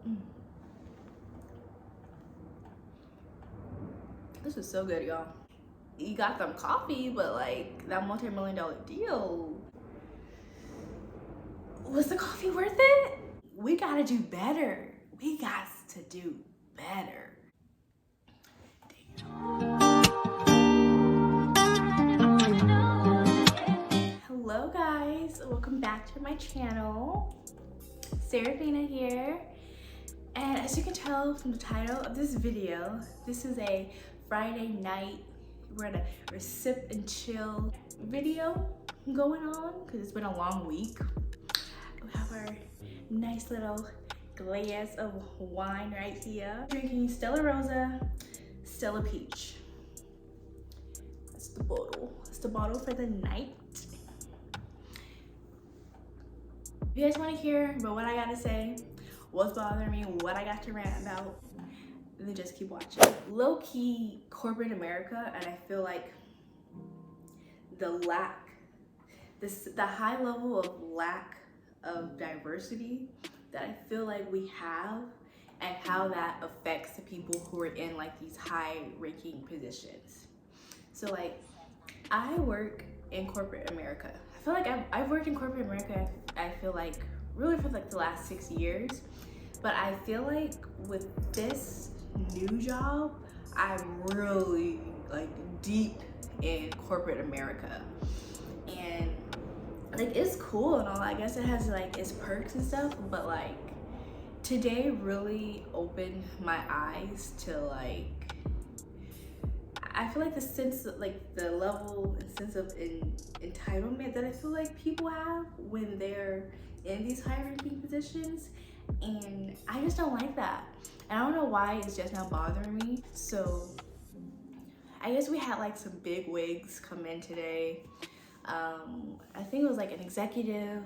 Mm. This is so good, y'all. You got them coffee, but like that multi-million-dollar deal, was the coffee worth it? We gotta do better. We got to do better. Hello guys, welcome back to my channel. Sharafenna here. And as you can tell from the title of this video, this is a Friday night, we're gonna sip and chill video going on because it's been a long week. We have our nice little glass of wine right here. Drinking Stella Rosa, Stella Peach. That's the bottle. That's the bottle for the night. If you guys want to hear about what I gotta say, what's bothering me, what I got to rant about, then just keep watching. Low-key corporate America, and I feel like the high level of lack of diversity that I feel like we have, and how that affects the people who are in like these high-ranking positions. So like, I work in corporate America. I feel like I've worked in corporate America, I feel like really for like the last 6 years. But I feel like with this new job, I'm really like deep in corporate America. And like it's cool and all, I guess it has like its perks and stuff, but like today really opened my eyes to like, I feel like the sense of like the level and sense of entitlement that I feel like people have when they're in these high-ranking positions, and I just don't like that. And I don't know why it's just now bothering me. So I guess we had like some big wigs come in today. I think it was like an executive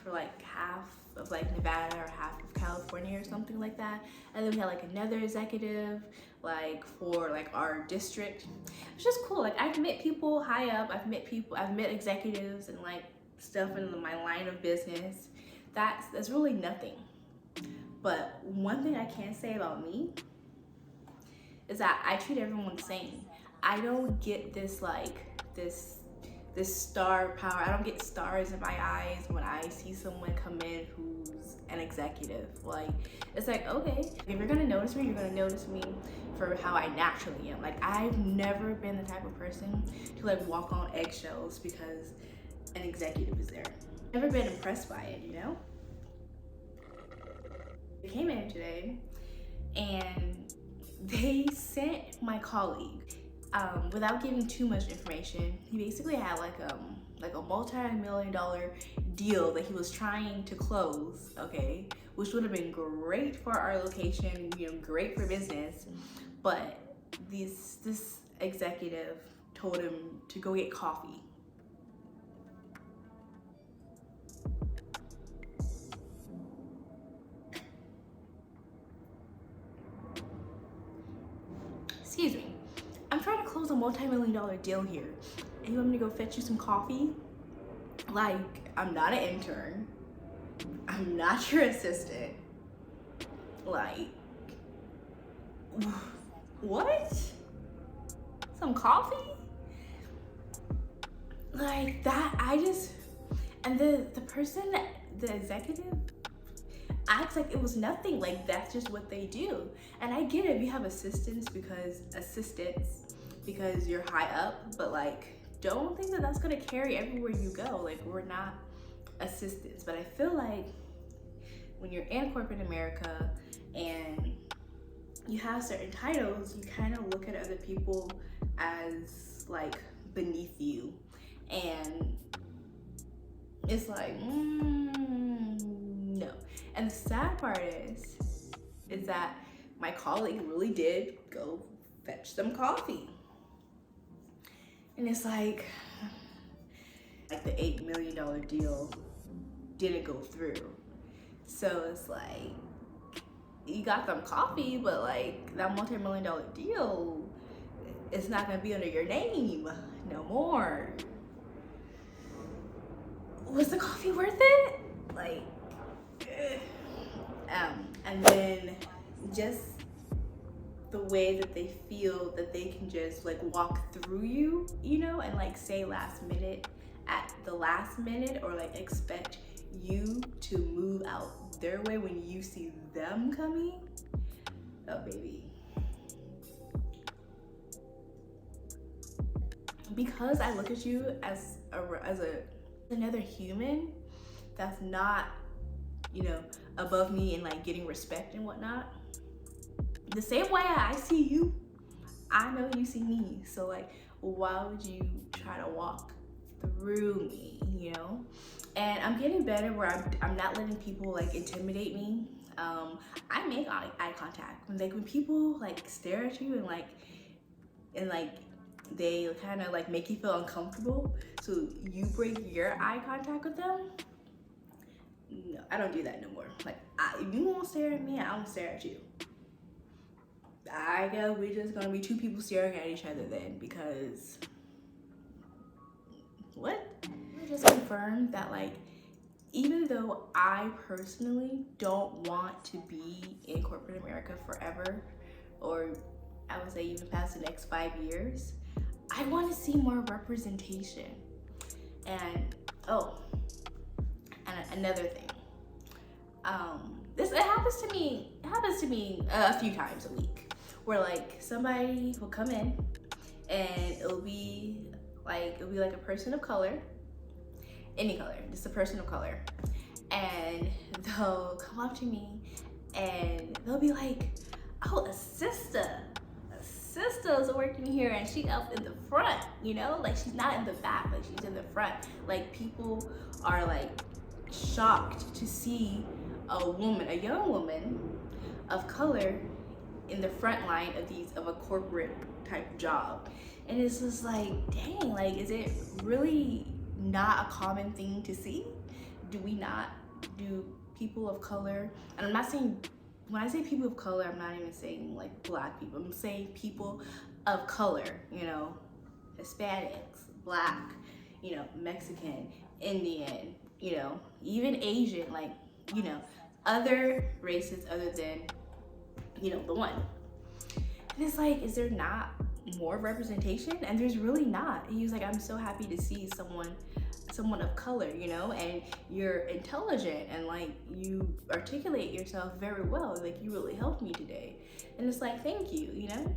for like half of like Nevada or half of California or something like that, and then we had like another executive like for like our district. It's just cool. Like I've met people high up, I've met executives and like stuff in my line of business. That's really nothing. But one thing I can say about me is that I treat everyone the same. I don't get this like this star power. I don't get stars in my eyes when I see someone come in who's an executive. Like, it's like, okay, if you're gonna notice me, you're gonna notice me for how I naturally am. Like, I've never been the type of person to like walk on eggshells because an executive is there. Never been impressed by it, you know? They came in today and they sent my colleague, without giving too much information, he basically had like a multi-million-dollar deal that he was trying to close, okay, which would have been great for our location, you know, great for business, but this executive told him to go get coffee. Excuse me. I'm trying to close a multi-million-dollar deal here, and you want me to go fetch you some coffee? Like, I'm not an intern. I'm not your assistant. Like, what? Some coffee? Like that, and the person, the executive, acts like it was nothing. Like that's just what they do. And I get it if you have assistants because you're high up, but like don't think that that's gonna carry everywhere you go. Like we're not assistants. But I feel like when you're in corporate America and you have certain titles, you kind of look at other people as like beneath you, and it's like no. And the sad part is that my colleague really did go fetch some coffee. And it's like the $8 million deal didn't go through. So it's like, you got them coffee, but like that multi-million-dollar deal, it's not gonna be under your name no more. Was the coffee worth it? Like, And then just the way that they feel that they can just like walk through you, you know, and like say last minute at the last minute, or like expect you to move out their way when you see them coming. Oh baby, because I look at you as another human that's not, you know, above me and like getting respect and whatnot. The same way I see you, I know you see me. So like, why would you try to walk through me, you know? And I'm getting better where I'm not letting people like intimidate me. I make eye contact when people like stare at you and like they kind of like make you feel uncomfortable. So you break your eye contact with them. No, I don't do that no more. Like, if you won't stare at me, I won't stare at you. I guess we're just gonna be two people staring at each other then, because what? I just confirmed that like, even though I personally don't want to be in corporate America forever, or I would say even past the next 5 years, I want to see more representation. And and another thing, it happens to me a few times a week, where like somebody will come in and it'll be like a person of color, any color, just a person of color, and they'll come up to me and they'll be like, oh, a sister's working here and she's up in the front, you know, like she's not in the back, like she's in the front. Like, people are like shocked to see a young woman of color in the front line of a corporate type job. And it's just like, dang, like, is it really not a common thing to see? Do people of color, and I'm not saying, when I say people of color, I'm not even saying like black people, I'm saying people of color, you know, Hispanics, black, you know, Mexican, Indian, you know, even Asian, like, you know, other races other than, you know, the one. And it's like, is there not more representation? And there's really not. And he was like, I'm so happy to see someone of color, you know, and you're intelligent and like you articulate yourself very well, like you really helped me today. And it's like, thank you, you know.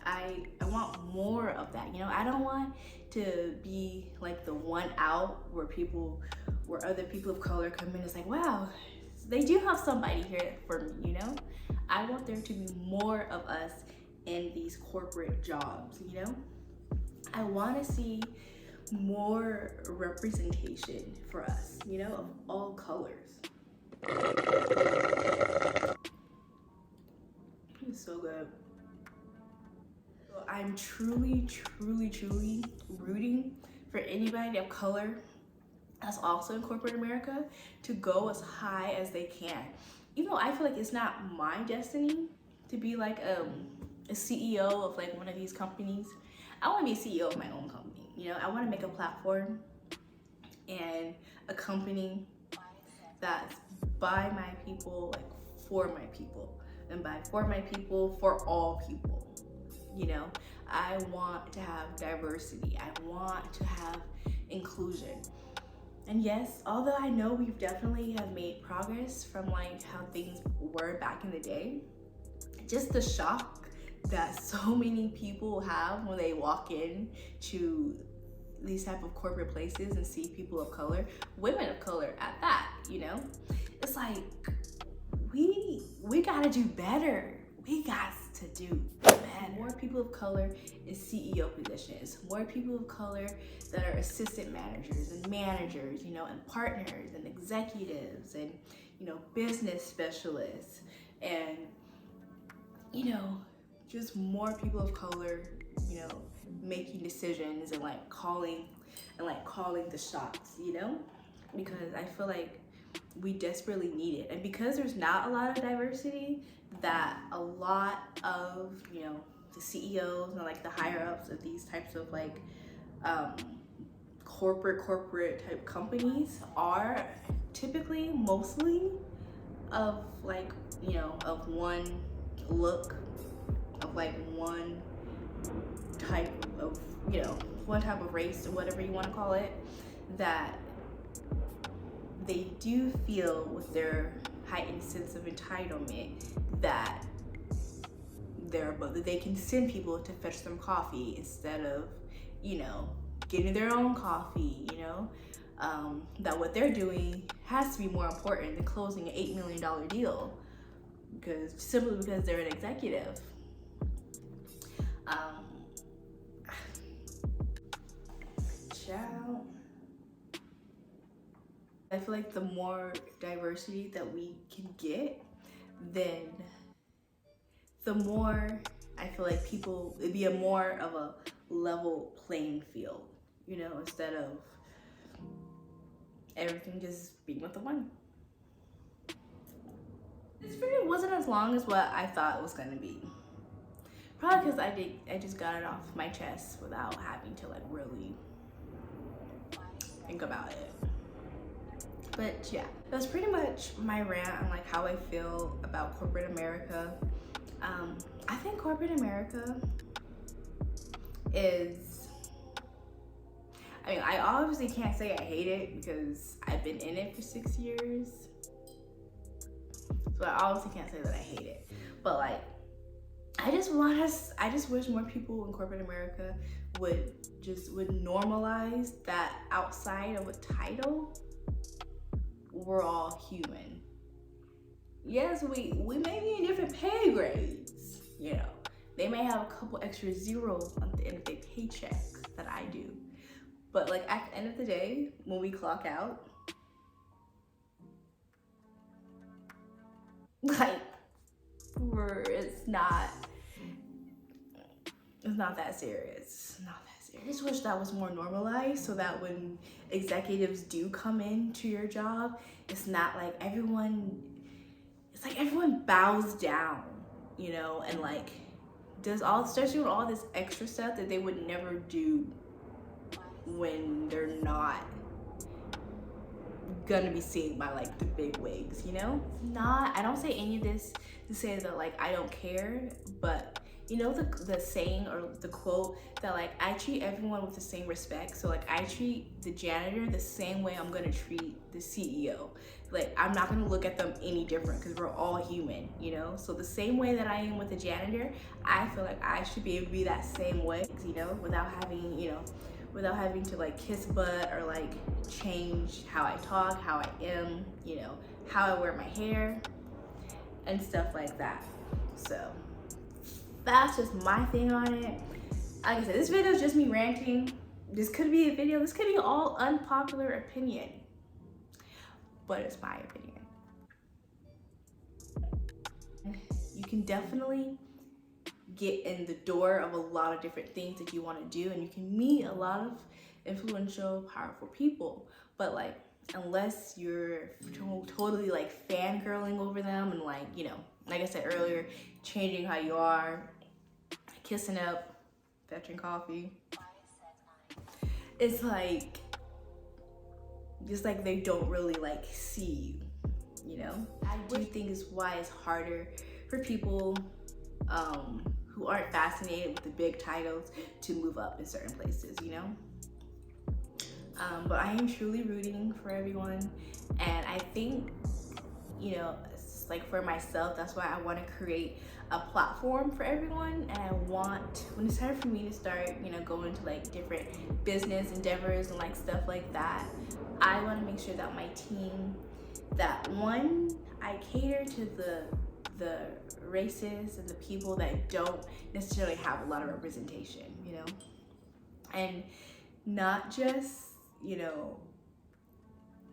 I want more of that, you know. I don't want to be like the one out where other people of color come in, it's like, wow, they do have somebody here for me, you know. I want there to be more of us in these corporate jobs, you know. I want to see more representation for us, you know, of all colors. It's so good. So I'm truly rooting for anybody of color that's also in corporate America to go as high as they can. Even though I feel like it's not my destiny to be like a CEO of like one of these companies. I want to be a CEO of my own company. You know, I want to make a platform and a company that's by my people, like for my people, and by for my people, for all people. You know, I want to have diversity. I want to have inclusion. And yes, although I know we've definitely have made progress from like how things were back in the day, just the shock that so many people have when they walk in to these type of corporate places and see people of color, women of color at that, you know, it's like, we gotta do better. We got to do better. More people of color in CEO positions, more people of color that are assistant managers and managers, you know, and partners and executives and, you know, business specialists, and, you know, just more people of color, you know, making decisions and like calling the shots, you know, because I feel like we desperately need it. And because there's not a lot of diversity, that a lot of, you know, the CEOs and like the higher ups of these types of like corporate type companies are typically mostly of like, of one look, of like one type of, one type of race or whatever you want to call it, that they do feel with their heightened sense of entitlement that they can send people to fetch them coffee instead of, getting their own coffee, that what they're doing has to be more important than closing an $8 million deal simply because they're an executive. Child. I feel like the more diversity that we can get, then the more I feel like it'd be a more of a level playing field, instead of everything just being with the one. This video wasn't as long as what I thought it was gonna be. Probably because I just got it off my chest without having to like really think about it. But yeah, that's pretty much my rant on like how I feel about corporate America. I think corporate America is, I obviously can't say I hate it because I've been in it for 6 years. So I obviously can't say that I hate it. But like, I just wish more people in corporate America would normalize that outside of a title, we're all human. Yes, we may be in different pay grades, They may have a couple extra zeros at the end of their paycheck that I do. But like at the end of the day, when we clock out, like it's not that serious. I just wish that was more normalized so that when executives do come into your job, it's not like everyone bows down, and like starts doing all this extra stuff that they would never do when they're not gonna be seen by like the big wigs, I don't say any of this to say that like I don't care, but the saying or the quote that like I treat everyone with the same respect. So like I treat the janitor the same way I'm gonna treat the CEO. Like I'm not gonna look at them any different because we're all human, So the same way that I am with the janitor, I feel like I should be able to be that same way, without having to like kiss butt or like change how I talk, how I am, how I wear my hair and stuff like that. So that's just my thing on it. Like I said, this video is just me ranting. This could be a video, this could be all unpopular opinion, but it's my opinion. You can definitely get in the door of a lot of different things that you want to do, and you can meet a lot of influential, powerful people, but like unless you're totally like fangirling over them and like, like I said earlier, changing how you are, kissing up, fetching coffee, it's like just like they don't really like see you, I do think is why it's harder for people who aren't fascinated with the big titles to move up in certain places, but I am truly rooting for everyone, and I think, it's like for myself, that's why I want to create a platform for everyone, and I want, when it's time for me to start, going to like different business endeavors and like stuff like that, I want to make sure that my team, that one, I cater to the races and the people that don't necessarily have a lot of representation, and not just,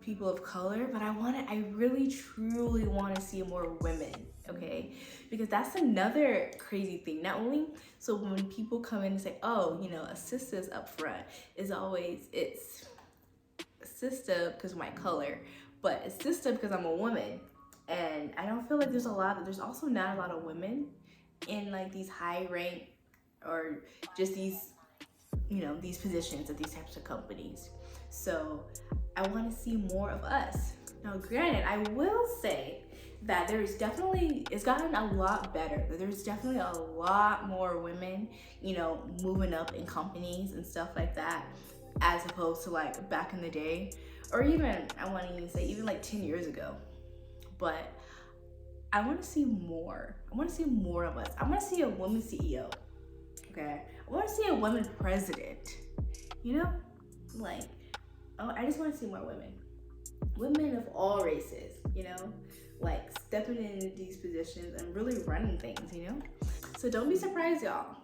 people of color, but I really truly want to see more women, okay? Because that's another crazy thing. Not only, so when people come in and say, oh, a sister's up front, it's a sister because of my color, but it's sister because I'm a woman. And I don't feel like there's also not a lot of women in like these high rank or just these, these positions at these types of companies. So I want to see more of us. Now, granted, I will say that it's gotten a lot better. There's definitely a lot more women, you know, moving up in companies and stuff like that, as opposed to like back in the day, or even, I want to even say, even like 10 years ago. But I want to see more. I want to see more of us. I want to see a woman CEO. Okay. I want to see a woman president. You know, like, I just want to see more women. Women of all races, you know, like stepping into these positions and really running things, you know? So don't be surprised, y'all,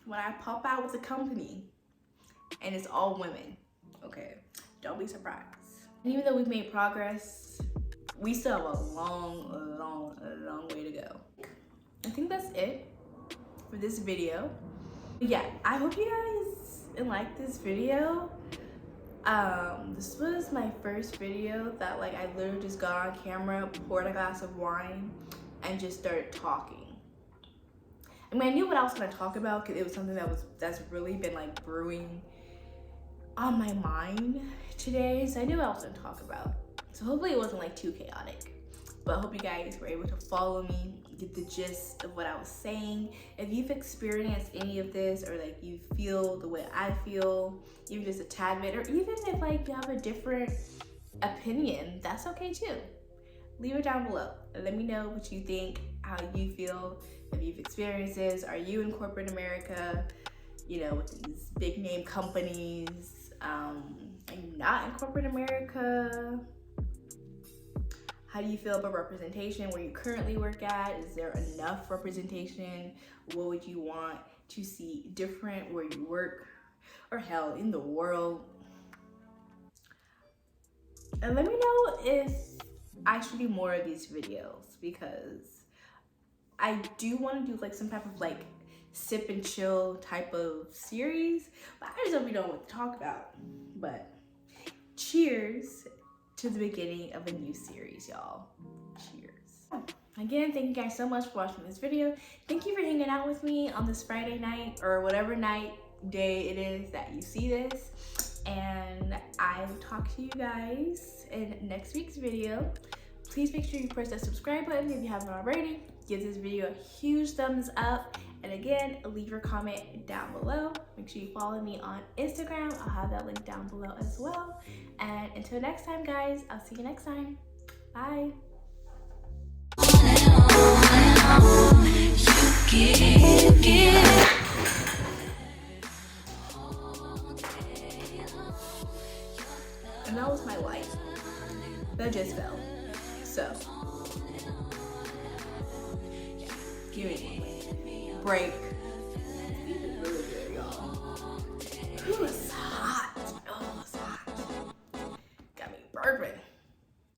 when I pop out with a company and it's all women, okay? Don't be surprised. And even though we've made progress, we still have a long way to go. I think that's it for this video. Yeah, I hope you guys liked this video. This was my first video that like I literally just got on camera, poured a glass of wine, and just started talking. I mean, I knew what I was gonna talk about because it was something that's really been like brewing on my mind today. So I knew what I was gonna talk about. So hopefully it wasn't like too chaotic. But I hope you guys were able to follow me, get the gist of what I was saying. If you've experienced any of this, or like you feel the way I feel, even just a tad bit, or even if like you have a different opinion, that's okay too. Leave it down below. Let me know what you think, how you feel, if you've experienced this. Are you in corporate America, you know, with these big name companies? Are you not in corporate America? How do you feel about representation where you currently work at? Is there enough representation? What would you want to see different where you work, or hell, in the world? And let me know if I should do more of these videos, because I do want to do like some type of like sip and chill type of series, but I just hope we know what to talk about. But cheers to the beginning of a new series, y'all. Cheers. Again, thank you guys so much for watching this video. Thank you for hanging out with me on this Friday night, or whatever night, day it is that you see this. And I will talk to you guys in next week's video. Please make sure you press that subscribe button if you haven't already. Give this video a huge thumbs up. And again, leave your comment down below. Make sure you follow me on Instagram. I'll have that link down below as well. And until next time, guys, I'll see you next time. Bye. And that was my light. That just fell. So, yeah, give me one break. This is really good, y'all. Ooh, it's hot. Oh, it's hot. Got me burping.